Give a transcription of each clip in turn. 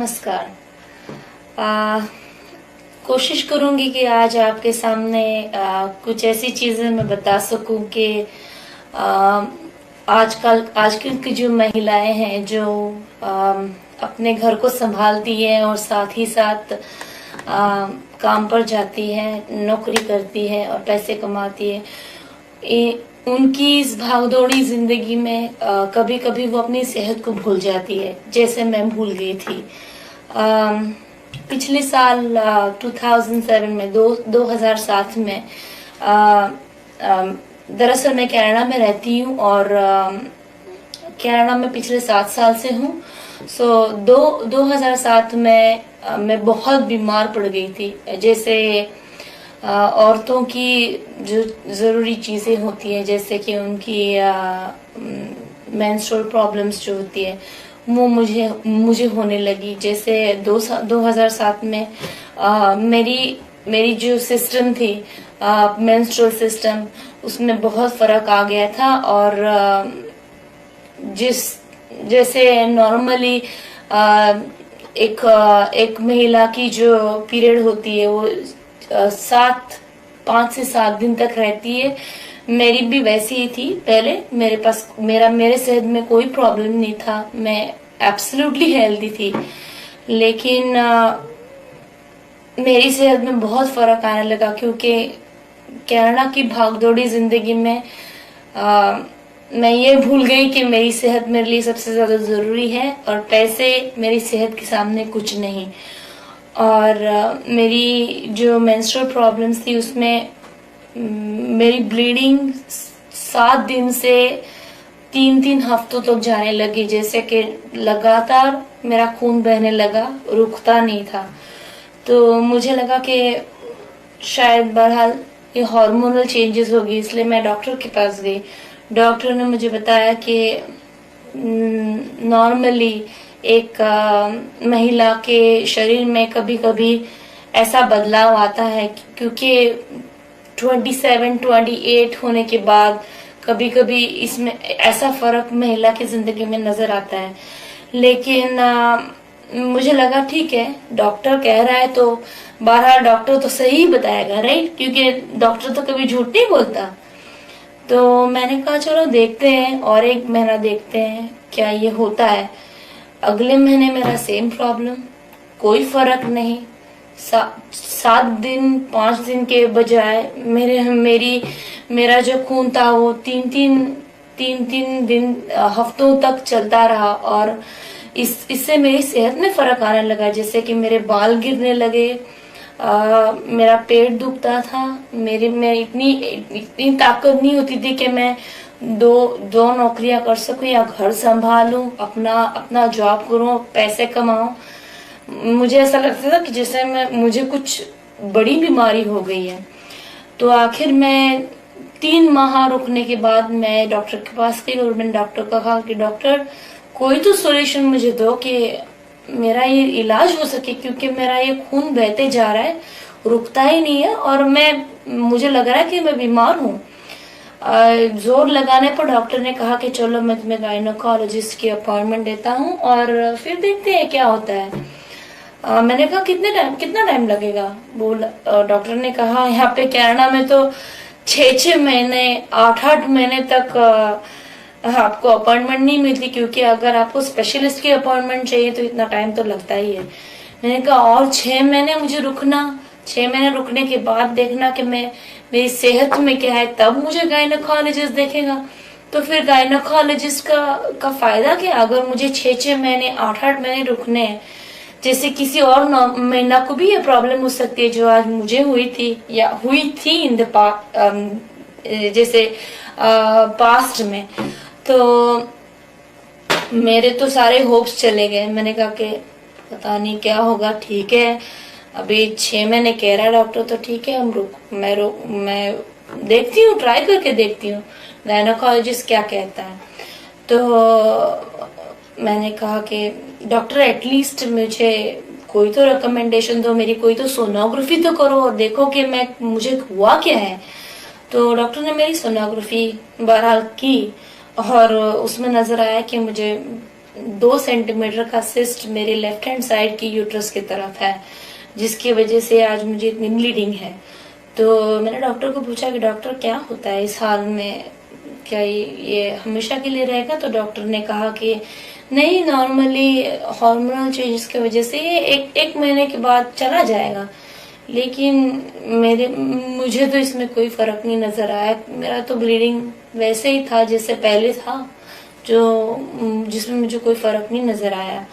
नमस्कार। कोशिश करूंगी कि आज आपके सामने कुछ ऐसी चीजें मैं बता सकूं कि आजकल की जो महिलाएं हैं जो अपने घर को संभालती हैं और साथ ही साथ काम पर जाती हैं, नौकरी करती है और पैसे कमाती है, उनकी इस भागदौड़ी जिंदगी में कभी कभी वो अपनी सेहत को भूल जाती है, जैसे मैं भूल गई थी। पिछले साल 2007 में 2007 में दरअसल मैं कनाडा में रहती हूँ और कनाडा में पिछले 7 साल से हूँ। 2007 में मैं बहुत बीमार पड़ गई थी। जैसे औरतों की जो जरूरी चीजें होती हैं, जैसे कि उनकी मेंस्ट्रुअल प्रॉब्लम्स जो होती है वो मुझे होने लगी। जैसे 2007 में मेरी जो सिस्टम थी, मेंस्ट्रुअल सिस्टम, उसमें बहुत फर्क आ गया था। और जैसे नॉर्मली एक महिला की जो पीरियड होती है वो 5 से 7 दिन तक रहती है, मेरी भी वैसी ही थी। पहले मेरे सेहत में कोई प्रॉब्लम नहीं था, मैं एब्सोल्युटली हेल्दी थी। लेकिन मेरी सेहत में बहुत फर्क आने लगा, क्योंकि कनाडा की भागदौड़ी जिंदगी में मैं ये भूल गई कि मेरी सेहत मेरे लिए सबसे ज्यादा जरूरी है और पैसे मेरी सेहत के सामने कुछ नहीं। और मेरी जो मेंस्ट्रुअल प्रॉब्लम्स थी उसमें मेरी ब्लीडिंग 7 दिन से 3 हफ्तों तक जाने लगी। जैसे कि लगातार मेरा खून बहने लगा, रुकता नहीं था। तो मुझे लगा कि शायद बहरहाल ये हार्मोनल चेंजेस होगी, इसलिए मैं डॉक्टर के पास गई। डॉक्टर ने मुझे बताया कि नॉर्मली एक महिला के शरीर में कभी कभी ऐसा बदलाव आता है, क्योंकि 27-28 होने के बाद कभी कभी इसमें ऐसा फर्क महिला की जिंदगी में नजर आता है। लेकिन मुझे लगा ठीक है, डॉक्टर कह रहा है तो बहरहाल डॉक्टर तो सही बताएगा, राइट? क्योंकि डॉक्टर तो कभी झूठ नहीं बोलता। तो मैंने कहा चलो देखते हैं, और 1 महीना देखते हैं क्या ये होता है। अगले महीने मेरा सेम प्रॉब्लम, कोई फर्क नहीं। 7 दिन 5 दिन के बजाय मेरा जो खून था वो 3 दिन हफ्तों तक चलता रहा। और इससे मेरी सेहत में फर्क आने लगा। जैसे कि मेरे बाल गिरने लगे, मेरा पेट दुखता था, मेरी इतनी ताकत नहीं होती थी कि मैं दो नौकरियां कर सकूं या घर संभालूं, अपना जॉब करूं, पैसे कमाऊं। मुझे ऐसा लगता था कि जैसे मुझे कुछ बड़ी बीमारी हो गई है। तो आखिर मैं 3 माह रुकने के बाद मैं डॉक्टर के पास गई और मैंने डॉक्टर को कहा कि डॉक्टर कोई तो सॉल्यूशन मुझे दो कि मेरा ये इलाज हो सके, क्योंकि मेरा ये खून बहते जा रहा है, रुकता ही नहीं है और मुझे लग रहा है कि मैं बीमार हूँ। जोर लगाने पर डॉक्टर ने कहा कि चलो मैं तुम्हें गायनोकोलॉजिस्ट की अपॉइंटमेंट देता हूँ और फिर देखते हैं क्या होता है। मैंने कहा कितना टाइम लगेगा? डॉक्टर ने कहा यहाँ पे कनाडा में तो 6 महीने 8 महीने तक आपको अपॉइंटमेंट नहीं मिलती, क्योंकि अगर आपको स्पेशलिस्ट की अपॉइंटमेंट चाहिए तो इतना टाइम तो लगता ही है। मैंने कहा और 6 महीने मुझे रुकना, 6 महीने रुकने के बाद देखना कि मेरी सेहत में क्या है, तब मुझे गायनोकोलॉजिस्ट देखेगा। तो फिर गायनोकोलॉजिस्ट का फायदा क्या, अगर मुझे 6 महीने 8 महीने रुकने हैं। जैसे किसी और महिला को भी ये प्रॉब्लम हो सकती है जो आज मुझे हुई थी या हुई थी इन द जैसे पास्ट में। तो मेरे तो सारे होप्स चले गए। मैंने कहा कि पता नहीं क्या होगा। ठीक है, अभी 6 महीने कह रहा है डॉक्टर, तो ठीक है, मैं देखती हूँ, ट्राई करके देखती हूँ गायनोकोलॉजिस्ट क्या कहता है। तो मैंने कहा कि डॉक्टर एटलीस्ट मुझे कोई तो रिकमेंडेशन दो, मेरी कोई तो सोनोग्राफी तो करो और देखो कि मुझे हुआ क्या है। तो डॉक्टर ने मेरी सोनोग्राफी बहरहाल की और उसमें नजर आया कि मुझे 2 सेंटीमीटर का सिस्ट मेरे लेफ्ट हैंड साइड की यूट्रस की तरफ है, जिसकी वजह से आज मुझे इतनी ब्लीडिंग है। तो मैंने डॉक्टर को पूछा कि डॉक्टर क्या होता है इस हाल में, क्या ये हमेशा के लिए रहेगा? तो डॉक्टर ने कहा कि नहीं, नॉर्मली हार्मोनल चेंजेस की वजह से ये एक महीने के बाद चला जाएगा। लेकिन मुझे तो इसमें कोई फर्क नहीं नजर आया। मेरा तो ब्लीडिंग वैसे ही था जैसे पहले था, जिसमें मुझे कोई फर्क नहीं नजर आया।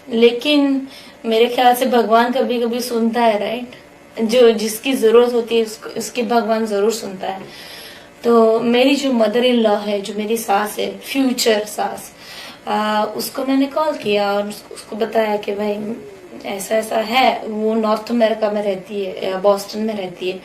लेकिन मेरे ख्याल से भगवान कभी कभी सुनता है, राइट? जो जिसकी जरूरत होती है उसकी भगवान जरूर सुनता है। तो मेरी जो मदर इन लॉ है, जो मेरी सास है, फ्यूचर सास, उसको मैंने कॉल किया और उसको बताया कि भाई ऐसा ऐसा है। वो नॉर्थ अमेरिका में रहती है, बॉस्टन में रहती है।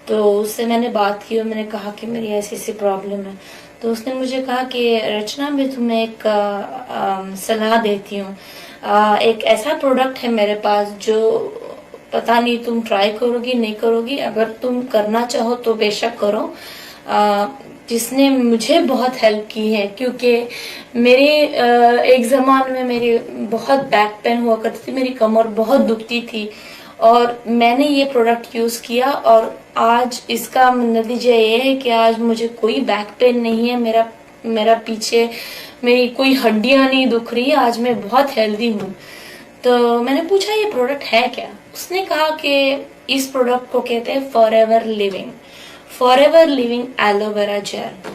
तो उससे मैंने बात की और मैंने कहा कि मेरी ऐसी ऐसी प्रॉब्लम है। तो उसने मुझे कहा कि रचना, मैं तुम्हें एक सलाह देती हूँ। एक ऐसा प्रोडक्ट है मेरे पास जो पता नहीं तुम ट्राई करोगी नहीं करोगी, अगर तुम करना चाहो तो बेशक करो, जिसने मुझे बहुत हेल्प की है। क्योंकि मेरे एक जमाने में मेरी बहुत बैक पेन हुआ करती थी, मेरी कमर बहुत दुखती थी और मैंने ये प्रोडक्ट यूज किया और आज इसका नतीजा ये है कि आज मुझे कोई बैक पेन नहीं है, मेरा पीछे मेरी कोई हड्डियां नहीं दुख रही है, आज मैं बहुत हेल्दी हूँ। तो मैंने पूछा ये प्रोडक्ट है क्या? उसने कहा कि इस प्रोडक्ट को कहते हैं फॉरएवर लिविंग एलोवेरा जेल।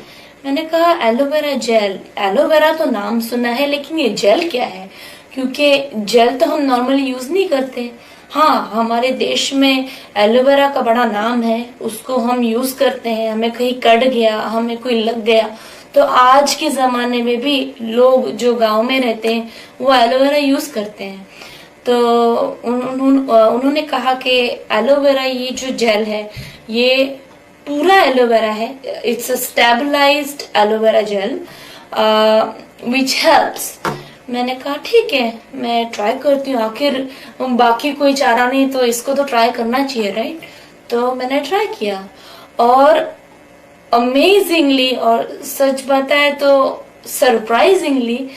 मैंने कहा एलोवेरा जेल, एलोवेरा तो नाम सुना है लेकिन ये जेल क्या है? क्योंकि जेल तो हम नॉर्मली यूज नहीं करते। हाँ, हमारे देश में एलोवेरा का बड़ा नाम है, उसको हम यूज करते हैं। हमें कहीं कट गया, हमें कोई लग गया, तो आज के जमाने में भी लोग जो गांव में रहते हैं वो एलोवेरा यूज करते हैं। तो उन्होंने कहा कि एलोवेरा, ये जो जेल है ये पूरा एलोवेरा है, it's a stabilised aloe vera gel which helps. मैंने कहा ठीक है, मैं ट्राई करती हूँ, आखिर बाकी कोई चारा नहीं तो इसको तो ट्राई करना चाहिए, राइट? तो मैंने ट्राई किया और अमेजिंगली, और सच बताए तो सरप्राइजिंगली,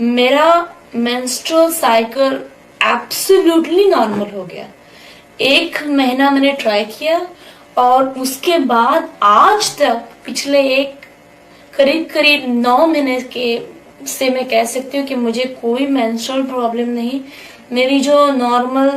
मेरा मेंस्ट्रुअल साइकिल एब्सोल्युटली नॉर्मल हो गया। 1 महीना मैंने ट्राई किया और उसके बाद आज तक पिछले करीब 9 महीने के से मैं कह सकती हूँ कि मुझे कोई मेंस्ट्रुअल प्रॉब्लम नहीं। मेरी जो नॉर्मल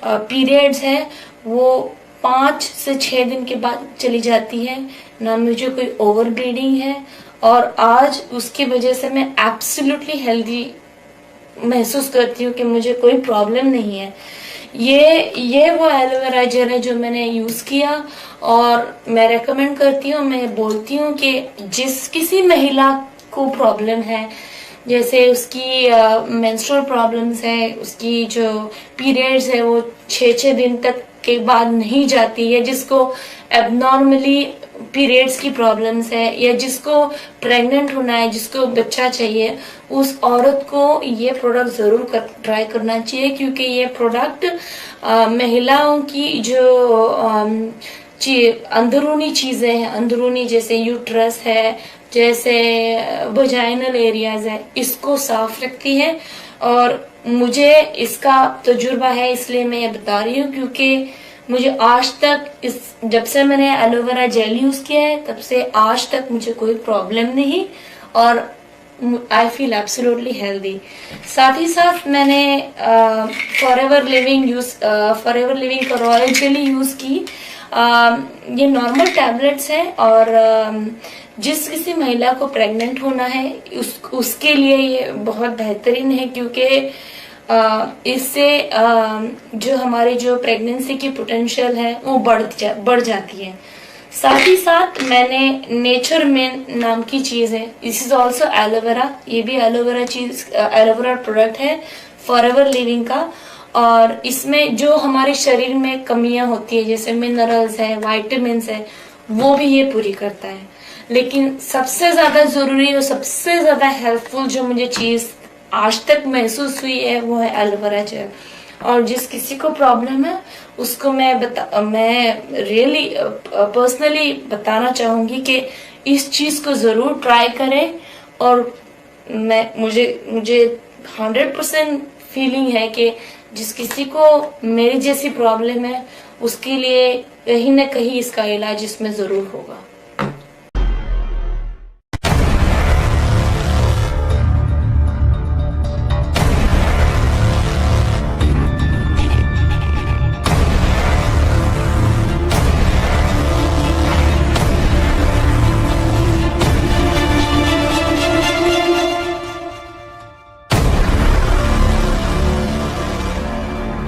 पीरियड्स है वो 5 से 6 दिन के बाद चली जाती है, ना मुझे कोई ओवर ब्लीडिंग है और आज उसकी वजह से मैं एब्सोल्युटली हेल्दी महसूस करती हूँ कि मुझे कोई प्रॉब्लम नहीं है। ये वो एलोवेरा जेल है जो मैंने यूज किया और मैं रेकमेंड करती हूँ, मैं बोलती हूँ कि जिस किसी महिला को प्रॉब्लम है, जैसे उसकी मेंस्ट्रुअल प्रॉब्लम्स है, उसकी जो पीरियड्स है वो 6 दिन तक के बाद नहीं जाती है, जिसको एबनॉर्मली पीरियड्स की प्रॉब्लम्स है, या जिसको प्रेग्नेंट होना है, जिसको बच्चा चाहिए, उस औरत को ये प्रोडक्ट जरूर ट्राई करना चाहिए। क्योंकि ये प्रोडक्ट महिलाओं की जो अंदरूनी चीजें हैं, अंदरूनी जैसे यूट्रस है, जैसे वजाइनल एरियाज है, इसको साफ रखती है। और मुझे इसका तजुर्बा है इसलिए मैं ये बता रही हूँ, क्योंकि मुझे आज तक जब से मैंने एलोवेरा जेल यूज किया है तब से आज तक मुझे कोई प्रॉब्लम नहीं और आई फील एब्सोल्युटली हेल्दी। साथ ही साथ मैंने फॉरएवर लिविंग का रॉयल जेली यूज की। ये नॉर्मल टैबलेट्स हैं और जिस किसी महिला को प्रेग्नेंट होना है उसके लिए ये बहुत बेहतरीन है, क्योंकि इससे जो हमारे जो प्रेगनेंसी की पोटेंशियल है वो बढ़ जाती है। साथ ही साथ मैंने नेचर मेन नाम की चीज है, दिस इज ऑल्सो एलोवेरा, ये भी एलोवेरा प्रोडक्ट है फॉरएवर लिविंग का। और इसमें जो हमारे शरीर में कमियां होती है जैसे मिनरल्स है, वाइटामिन्स है, वो भी ये पूरी करता है। लेकिन सबसे ज्यादा जरूरी और सबसे ज्यादा हेल्पफुल जो मुझे चीज आज तक महसूस हुई है वो है एलोवेरा जेल। और जिस किसी को प्रॉब्लम है उसको मैं रियली पर्सनली बताना चाहूंगी कि इस चीज को जरूर ट्राई करें और मुझे 100% फीलिंग है कि जिस किसी को मेरी जैसी प्रॉब्लम है उसके लिए कहीं ना कहीं इसका इलाज इसमें जरूर होगा।